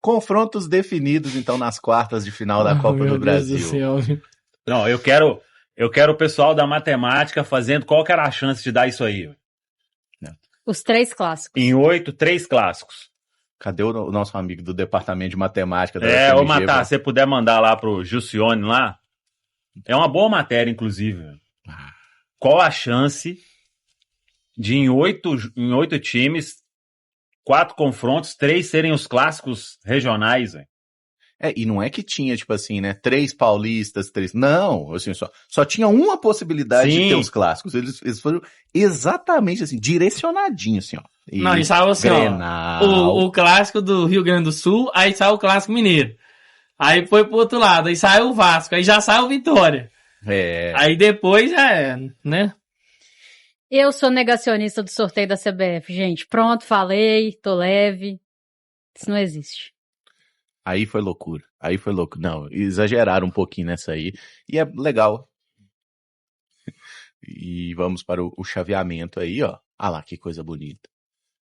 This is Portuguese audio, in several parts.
Confrontos definidos, então, nas quartas de final da Copa do Brasil. Deus do céu. Não, eu quero o pessoal da matemática fazendo qual que era a chance de dar isso aí. Os 3 clássicos. Em 8, 3 clássicos. Cadê o nosso amigo do departamento de matemática da Ô UFMG, Matar, se você puder mandar lá pro Jussione lá, é uma boa matéria, inclusive. Qual a chance de em 8 times, 4 confrontos, 3 serem os clássicos regionais, velho? E não é que tinha, tipo assim, né, 3 paulistas, 3... Não, assim, só tinha uma possibilidade de ter os clássicos. Eles foram exatamente assim, direcionadinhos, assim, ó. Não, e saiu assim, ó, o clássico do Rio Grande do Sul, aí saiu o clássico mineiro. Aí foi pro outro lado, aí saiu o Vasco, aí já saiu o Vitória. Aí depois já é, né? Eu sou negacionista do sorteio da CBF, gente. Pronto, falei, tô leve. Isso não existe. Aí foi loucura. Não, exageraram um pouquinho nessa aí. E é legal. E vamos para o chaveamento aí, ó. Ah lá, que coisa bonita.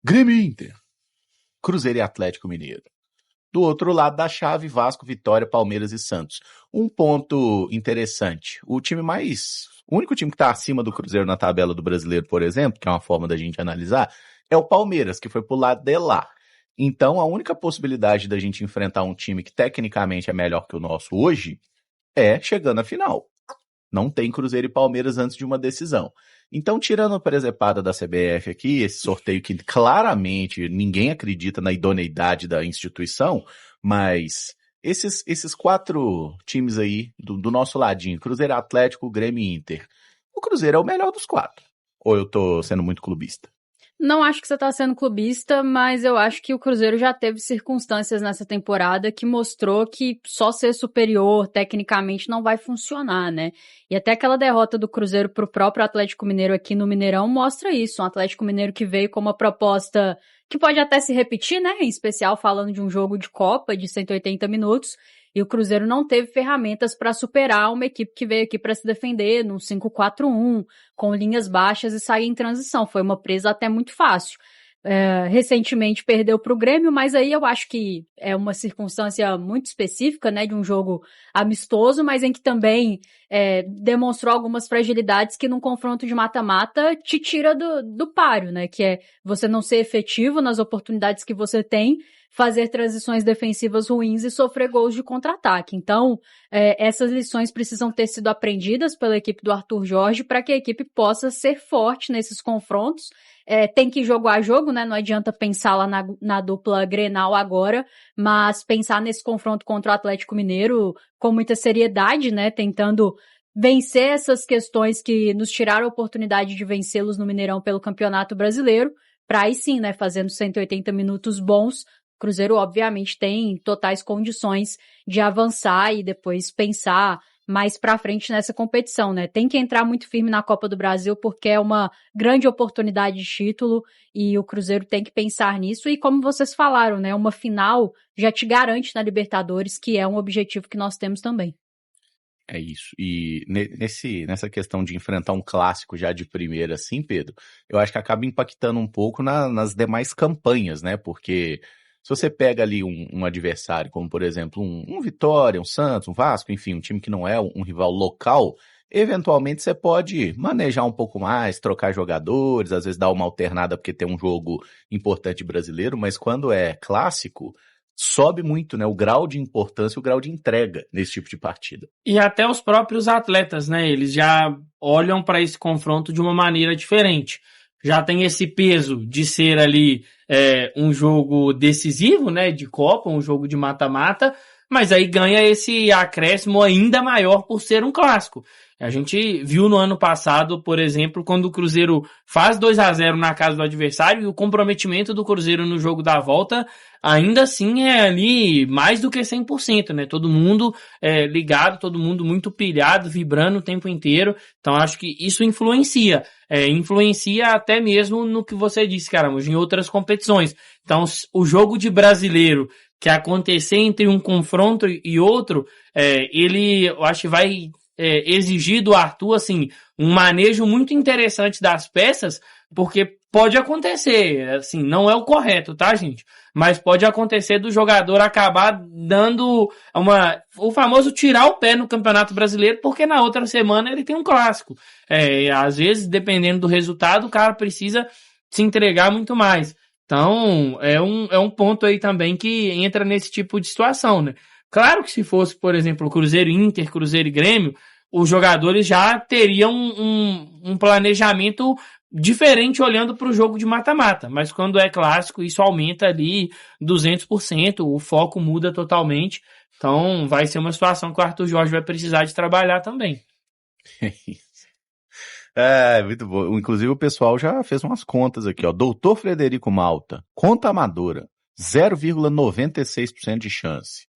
Grêmio e Inter. Cruzeiro e Atlético Mineiro. Do outro lado da chave, Vasco, Vitória, Palmeiras e Santos. Um ponto interessante. O único time que está acima do Cruzeiro na tabela do Brasileiro, por exemplo, que é uma forma da gente analisar, é o Palmeiras, que foi pro lado de lá. Então, a única possibilidade da gente enfrentar um time que tecnicamente é melhor que o nosso hoje é chegando à final. Não tem Cruzeiro e Palmeiras antes de uma decisão. Então, tirando a presepada da CBF aqui, esse sorteio que claramente ninguém acredita na idoneidade da instituição, mas esses 4 times aí do nosso ladinho, Cruzeiro, Atlético, Grêmio e Inter, o Cruzeiro é o melhor dos 4. Ou eu tô sendo muito clubista? Não acho que você tá sendo clubista, mas eu acho que o Cruzeiro já teve circunstâncias nessa temporada que mostrou que só ser superior tecnicamente não vai funcionar, né? E até aquela derrota do Cruzeiro pro próprio Atlético Mineiro aqui no Mineirão mostra isso. Um Atlético Mineiro que veio com uma proposta que pode até se repetir, né? Em especial falando de um jogo de Copa de 180 minutos. E o Cruzeiro não teve ferramentas para superar uma equipe que veio aqui para se defender num 5-4-1, com linhas baixas e sair em transição. Foi uma presa até muito fácil. Recentemente perdeu para o Grêmio, mas aí eu acho que é uma circunstância muito específica, né, de um jogo amistoso, mas em que também demonstrou algumas fragilidades que num confronto de mata-mata te tira do páreo, né, que é você não ser efetivo nas oportunidades que você tem, fazer transições defensivas ruins e sofrer gols de contra-ataque. Então, essas lições precisam ter sido aprendidas pela equipe do Arthur Jorge para que a equipe possa ser forte nesses confrontos. Tem que jogo a jogo, né? Não adianta pensar lá na dupla Grenal agora, mas pensar nesse confronto contra o Atlético Mineiro com muita seriedade, né? Tentando vencer essas questões que nos tiraram a oportunidade de vencê-los no Mineirão pelo Campeonato Brasileiro, para aí sim, né? Fazendo 180 minutos bons. O Cruzeiro, obviamente, tem totais condições de avançar e depois pensar mais pra frente nessa competição, né? Tem que entrar muito firme na Copa do Brasil porque é uma grande oportunidade de título e o Cruzeiro tem que pensar nisso. E como vocês falaram, né? Uma final já te garante na Libertadores, que é um objetivo que nós temos também. É isso. E nessa questão de enfrentar um clássico já de primeira, assim, Pedro, eu acho que acaba impactando um pouco nas demais campanhas, né? Porque se você pega ali um adversário, como por exemplo um Vitória, um Santos, um Vasco, enfim, um time que não é um rival local, eventualmente você pode manejar um pouco mais, trocar jogadores, às vezes dar uma alternada porque tem um jogo importante brasileiro, mas quando é clássico, sobe muito, né, o grau de importância, o grau de entrega nesse tipo de partida. E até os próprios atletas, né, eles já olham para esse confronto de uma maneira diferente. Já tem esse peso de ser ali um jogo decisivo, né, de Copa, um jogo de mata-mata, mas aí ganha esse acréscimo ainda maior por ser um clássico. A gente viu no ano passado, por exemplo, quando o Cruzeiro faz 2-0 na casa do adversário e o comprometimento do Cruzeiro no jogo da volta ainda assim é ali mais do que 100%, né? Todo mundo ligado, todo mundo muito pilhado, vibrando o tempo inteiro. Então acho que isso influencia. Influencia até mesmo no que você disse, caramba, em outras competições. Então o jogo de brasileiro que acontecer entre um confronto e outro, eu acho que vai exigir do Arthur, assim, um manejo muito interessante das peças, porque pode acontecer, assim, não é o correto, tá, gente? Mas pode acontecer do jogador acabar dando o famoso tirar o pé no Campeonato Brasileiro, porque na outra semana ele tem um clássico. Às vezes, dependendo do resultado, o cara precisa se entregar muito mais. Então, é um ponto aí também que entra nesse tipo de situação, né? Claro que se fosse, por exemplo, Cruzeiro e Inter, Cruzeiro e Grêmio, os jogadores já teriam um planejamento diferente olhando para o jogo de mata-mata, mas quando é clássico isso aumenta ali 200%, o foco muda totalmente, então vai ser uma situação que o Arthur Jorge vai precisar de trabalhar também. Muito bom. Inclusive o pessoal já fez umas contas aqui, ó. Doutor Frederico Malta, conta amadora, 0,96% de chance.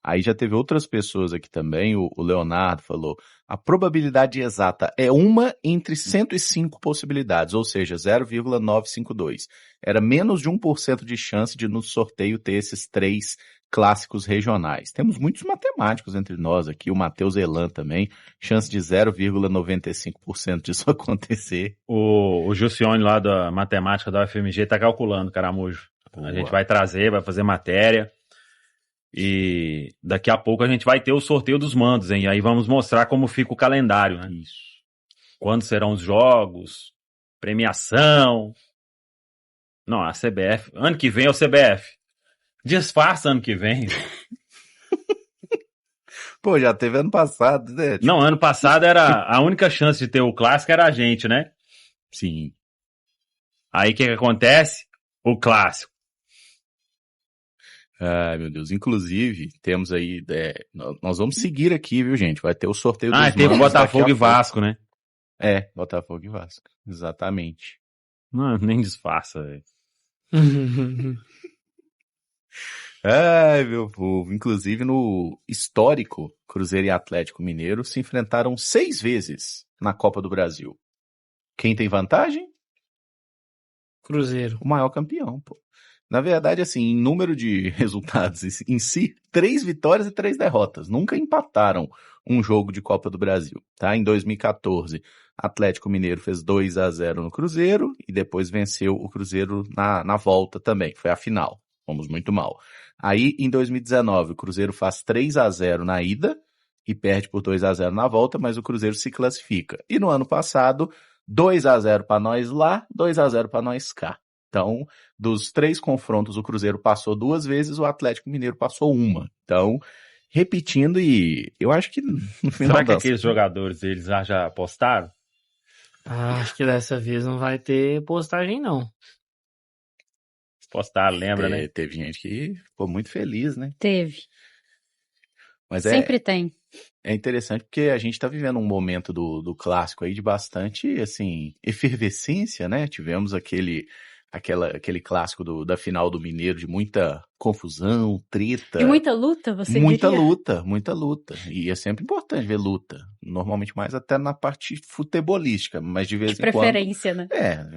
Aí já teve outras pessoas aqui também, o Leonardo falou, a probabilidade exata é 1 entre 105 possibilidades, ou seja, 0,952. Era menos de 1% de chance de no sorteio ter esses 3 clássicos regionais. Temos muitos matemáticos entre nós aqui, o Matheus Elan também, chance de 0,95% disso acontecer. O Jussione lá da matemática da UFMG tá calculando, Caramujo. A gente vai trazer, vai fazer matéria. E daqui a pouco a gente vai ter o sorteio dos mandos, hein? Aí vamos mostrar como fica o calendário, né? Isso. Quando serão os jogos, premiação. Não, a CBF. Ano que vem é o CBF. Disfarça ano que vem. Pô, já teve ano passado, né? Tipo... Não, ano passado era a única chance de ter o clássico era a gente, né? Sim. Aí o que acontece? O clássico. Ai, meu Deus. Inclusive, temos aí... nós vamos seguir aqui, viu, gente? Vai ter o sorteio dos teve o Botafogo e Vasco, né? Botafogo e Vasco. Exatamente. Não, nem disfarça, velho. Ai, meu povo. Inclusive, no histórico, Cruzeiro e Atlético Mineiro se enfrentaram 6 vezes na Copa do Brasil. Quem tem vantagem? Cruzeiro. O maior campeão, pô. Na verdade, assim, em número de resultados em si, 3 vitórias e 3 derrotas. Nunca empataram um jogo de Copa do Brasil, tá? Em 2014, Atlético Mineiro fez 2-0 no Cruzeiro e depois venceu o Cruzeiro na volta também. Foi a final. Fomos muito mal. Aí, em 2019, o Cruzeiro faz 3-0 na ida e perde por 2-0 na volta, mas o Cruzeiro se classifica. E no ano passado, 2-0 para nós lá, 2-0 para nós cá. Então, dos 3 confrontos, o Cruzeiro passou 2 vezes, o Atlético Mineiro passou 1. Então, repetindo, e eu acho que no final Será que aqueles jogadores, eles já apostaram? Acho que dessa vez não vai ter postagem, não. Postaram, lembra, né? Teve gente que ficou muito feliz, né? Teve. Mas Sempre tem. É interessante porque a gente está vivendo um momento do clássico aí de bastante, assim, efervescência, né? Tivemos aquele clássico da final do Mineiro de muita confusão, treta. De muita luta, você diria? Muita luta. E é sempre importante ver luta. Normalmente mais até na parte futebolística, mas de vez em quando... preferência, né?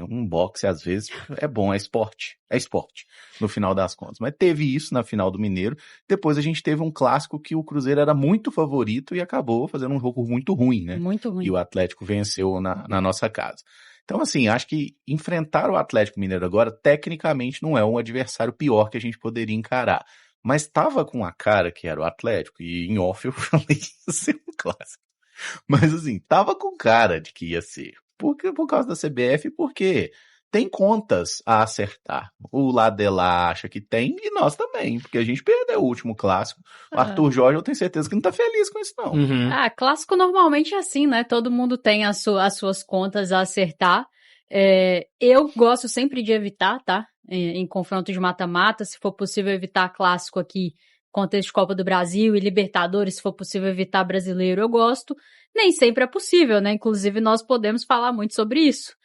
Um boxe às vezes é bom, é esporte. É esporte, no final das contas. Mas teve isso na final do Mineiro. Depois a gente teve um clássico que o Cruzeiro era muito favorito e acabou fazendo um jogo muito ruim, né? Muito ruim. E o Atlético venceu na nossa casa. Então, assim, acho que enfrentar o Atlético Mineiro agora, tecnicamente, não é um adversário pior que a gente poderia encarar. Mas estava com a cara que era o Atlético, e em off eu falei que ia ser um clássico. Mas, assim, tava com cara de que ia ser. Por causa da CBF, porque tem contas a acertar. O lado de lá acha que tem, e nós também, porque a gente perdeu o último clássico. O Arthur Jorge, eu tenho certeza que não tá feliz com isso, não. Uhum. Clássico normalmente é assim, né? Todo mundo tem as suas contas a acertar. Eu gosto sempre de evitar, tá? Em confronto de mata-mata, se for possível evitar clássico aqui, contexto de Copa do Brasil e Libertadores, se for possível evitar brasileiro, eu gosto. Nem sempre é possível, né? Inclusive, nós podemos falar muito sobre isso.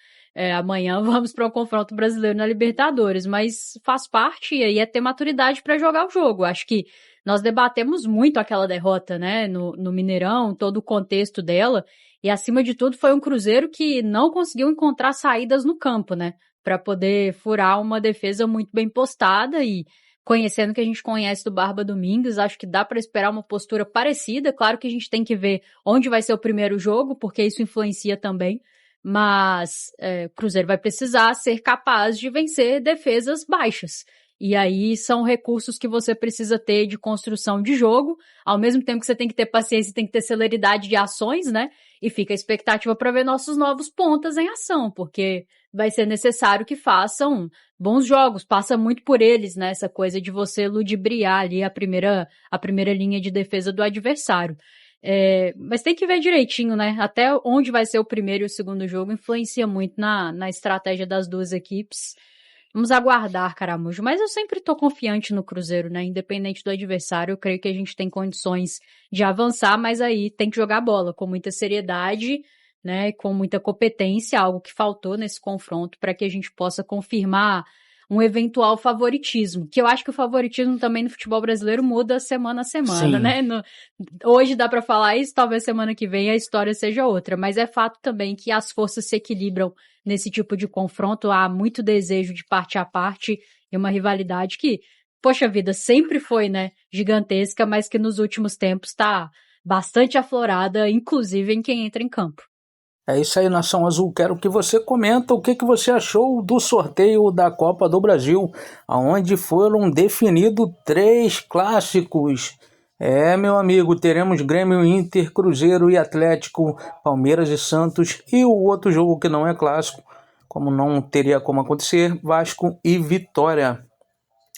Amanhã vamos para um confronto brasileiro na Libertadores, mas faz parte e aí é ter maturidade para jogar o jogo. Acho que nós debatemos muito aquela derrota, né, no Mineirão, todo o contexto dela, e acima de tudo foi um Cruzeiro que não conseguiu encontrar saídas no campo, né, para poder furar uma defesa muito bem postada e conhecendo o que a gente conhece do Barba Domingues, acho que dá para esperar uma postura parecida. Claro que a gente tem que ver onde vai ser o primeiro jogo, porque isso influencia também. mas o Cruzeiro vai precisar ser capaz de vencer defesas baixas. E aí são recursos que você precisa ter de construção de jogo, ao mesmo tempo que você tem que ter paciência e tem que ter celeridade de ações, né? E fica a expectativa para ver nossos novos pontas em ação, porque vai ser necessário que façam bons jogos, passa muito por eles, né? Essa coisa de você ludibriar ali a primeira linha de defesa do adversário. Mas tem que ver direitinho, né? Até onde vai ser o primeiro e o segundo jogo influencia muito na estratégia das duas equipes. Vamos aguardar, Caramujo. Mas eu sempre tô confiante no Cruzeiro, né? Independente do adversário, eu creio que a gente tem condições de avançar, mas aí tem que jogar bola com muita seriedade, né? Com muita competência, algo que faltou nesse confronto para que a gente possa confirmar um eventual favoritismo, que eu acho que o favoritismo também no futebol brasileiro muda semana a semana, Sim. né? Hoje dá pra falar isso, talvez semana que vem a história seja outra, mas é fato também que as forças se equilibram nesse tipo de confronto, há muito desejo de parte a parte e uma rivalidade que, poxa vida, sempre foi, né, gigantesca, mas que nos últimos tempos tá bastante aflorada, inclusive em quem entra em campo. É isso aí, Nação Azul. Quero que você comenta o que você achou do sorteio da Copa do Brasil, onde foram definidos 3 clássicos. Meu amigo, teremos Grêmio, Inter, Cruzeiro e Atlético, Palmeiras e Santos, e o outro jogo que não é clássico, como não teria como acontecer, Vasco e Vitória.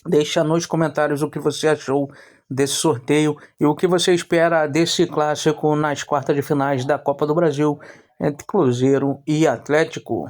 Deixa nos comentários o que você achou desse sorteio e o que você espera desse clássico nas quartas de finais da Copa do Brasil entre Cruzeiro e Atlético.